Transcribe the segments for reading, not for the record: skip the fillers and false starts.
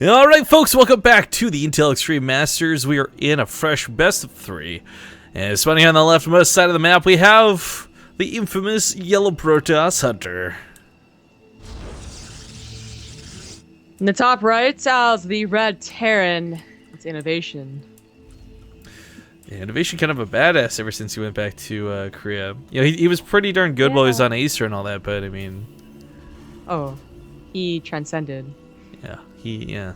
Alright folks, welcome back to the Intel Extreme Masters. We are in a fresh best of 3. And spawning on the leftmost side of the map, we have the infamous Yellow Protoss Hunter. In the top right, is the Red Terran. It's Innovation. Yeah, Innovation kind of a badass ever since he went back to Korea. You know, he was pretty darn good while he was on Acer and all that, but I mean... Oh, he transcended. Yeah, Yeah.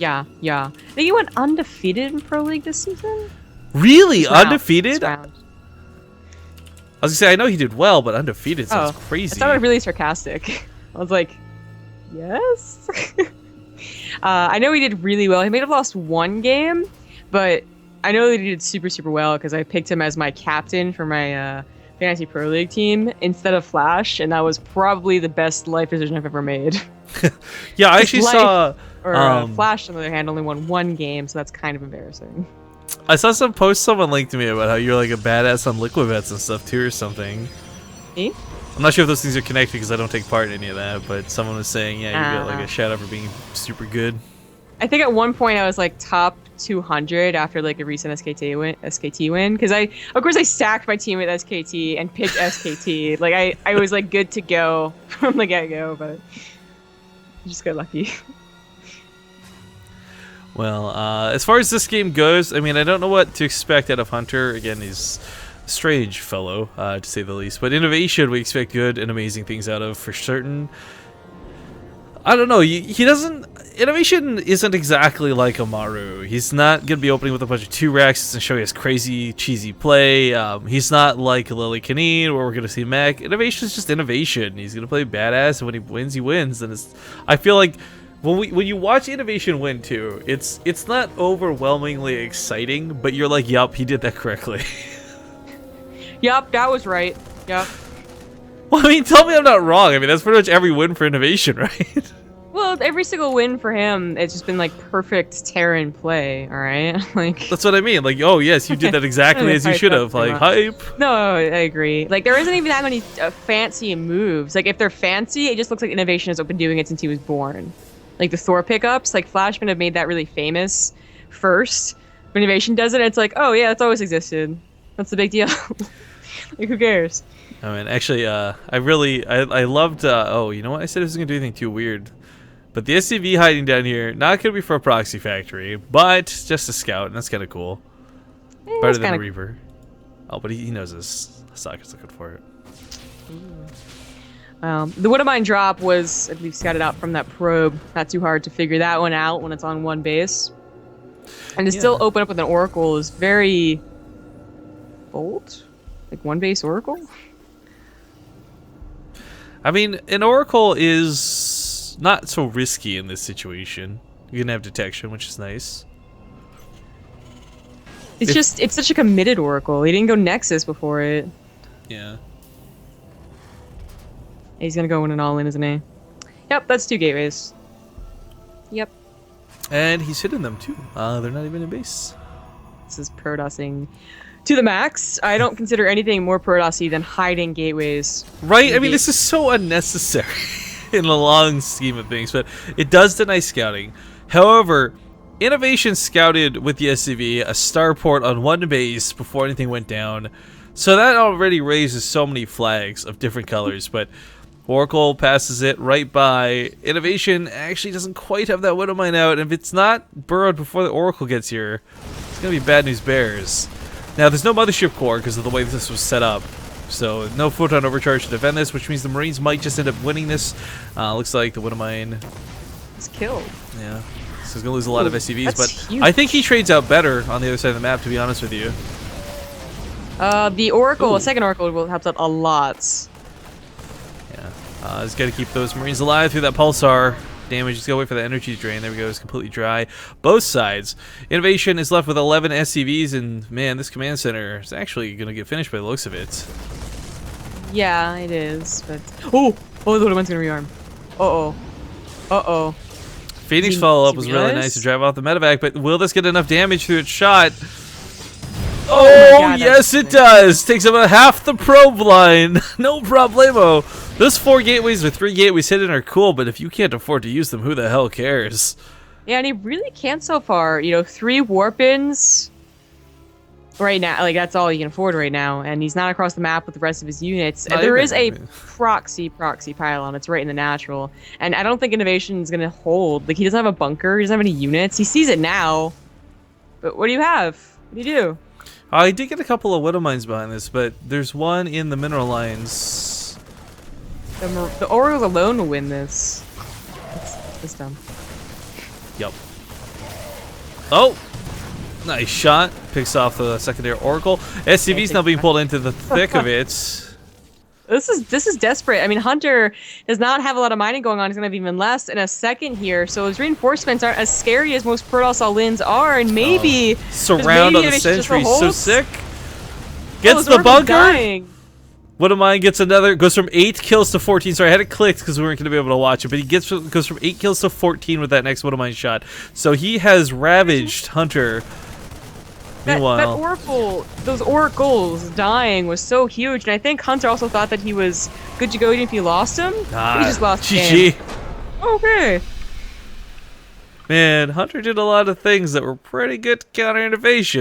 I think he went undefeated in Pro League this season? Really? Undefeated? I was gonna say, I know he did well, but undefeated sounds crazy. It sounded really sarcastic. I was like, yes? I know he did really well. He may have lost one game, but I know that he did super well because I picked him as my captain for my Fantasy Pro League team instead of Flash, and that was probably the best life decision I've ever made. Yeah, I actually saw... Flash, on the other hand, only won one game, so that's kind of embarrassing. I saw some post someone linked to me about how you're like a badass on liquid bets and stuff too or something. Me? I'm not sure if those things are connected because I don't take part in any of that, but someone was saying, yeah, you get like a shout out for being super good. I think at one point I was like top 200 after like a recent SKT win, because of course I stacked my team with SKT and picked SKT. Like I was like good to go from the get-go, but I just got lucky. Well, as far as this game goes, I mean, I don't know what to expect out of Hunter. Again, he's a strange fellow, to say the least. But Innovation, we expect good and amazing things out of for certain. I don't know. He doesn't... Innovation isn't exactly like Amaru. He's not going to be opening with a bunch of 2-racks and showing us crazy, cheesy play. He's not like Lily Canine, where we're going to see mech. Innovation is just Innovation. He's going to play badass, and when he wins, he wins. And I feel like when you watch Innovation win too, it's not overwhelmingly exciting, but you're like, yup, he did that correctly. Yup, that was right. Yup. Well, I mean, tell me I'm not wrong. I mean, that's pretty much every win for Innovation, right? Well, every single win for him, it's just been like perfect Terran play, alright? Like that's what I mean. Like, oh yes, you did that exactly as you should have. Like, hype. No, I agree. Like, there isn't even that many fancy moves. Like, if they're fancy, it just looks like Innovation has been doing it since he was born. Like the Thor pickups, like Flashman have made that really famous first. But Innovation does it, and it's like, oh yeah, it's always existed. What's the big deal? Like, who cares? I mean, actually, I loved, oh, you know what? I said it wasn't going to do anything too weird. But the SCV hiding down here, not going to be for a proxy factory, but just a scout, and that's kind of cool. Better than a Reaper. Oh, but he knows his socket's looking for it. The Widowmine drop was, I believe, scouted out from that probe. Not too hard to figure that one out when it's on one base. And to still open up with an Oracle is very bold. Like one base Oracle? I mean, an Oracle is not so risky in this situation. You can have detection, which is nice. It's such a committed Oracle. He didn't go Nexus before it. Yeah. He's gonna go in an all-in, isn't he? Yep, that's 2 gateways. Yep. And he's hitting them too. They're not even in base. This is Protossing to the max. I don't consider anything more Protossy than hiding gateways. Right? I mean, this is so unnecessary in the long scheme of things, but it does deny scouting. However, Innovation scouted with the SCV a starport on one base before anything went down. So that already raises so many flags of different colors, but Oracle passes it right by. Innovation actually doesn't quite have that Widowmine out, and if it's not burrowed before the Oracle gets here, it's going to be bad news bears. Now, there's no Mothership Core because of the way this was set up, so no Photon Overcharge to defend this, which means the Marines might just end up winning this. Looks like the Widowmine is killed. Yeah, so he's going to lose a lot of SCVs, but huge. I think he trades out better on the other side of the map, to be honest with you. The Oracle, a second Oracle, will help out a lot. Yeah, he's got to keep those Marines alive through that Pulsar damage. He's got to wait for the energy to drain. There we go, it's completely dry. Both sides. Innovation is left with 11 SCVs, and man, this command center is actually going to get finished by the looks of it. Yeah, it is, but... Oh, the little one's going to rearm. Uh-oh. Phoenix follow-up was really nice to drive off the medevac, but will this get enough damage through its shot? Oh, God, yes it does. Takes about half the probe line. No problemo. Those 4 gateways or 3 gateways hidden are cool, but if you can't afford to use them, who the hell cares? Yeah, and he really can't so far. You know, 3 warp-ins right now. Like, that's all he can afford right now. And he's not across the map with the rest of his units. There is a proxy pylon. It's right in the natural. And I don't think Innovation is going to hold. Like, he doesn't have a bunker. He doesn't have any units. He sees it now. But what do you have? What do you do? I did get a couple of Widow Mines behind this, but there's one in the mineral lines. The Orioles alone will win this. It's dumb. Yep. Oh! Nice shot. Picks off the secondary Oracle. SCV's now being pulled into the thick of it. This is desperate. I mean, Hunter does not have a lot of mining going on. He's going to have even less in a second here. So his reinforcements aren't as scary as most Protoss all-ins are. And maybe... Surround on the sentry. So sick. Gets the bunker. Dying. Widow Mine gets another. Goes from 8 kills to 14. Sorry, I had it clicked because we weren't going to be able to watch it. But he goes from 8 kills to 14 with that next Widow Mine shot. So he has ravaged Hunter. Meanwhile, that Oracle, those Oracles dying was so huge, and I think Hunter also thought that he was good to go even if he lost him. He just lost GG. Okay. Man, Hunter did a lot of things that were pretty good to counter innovation.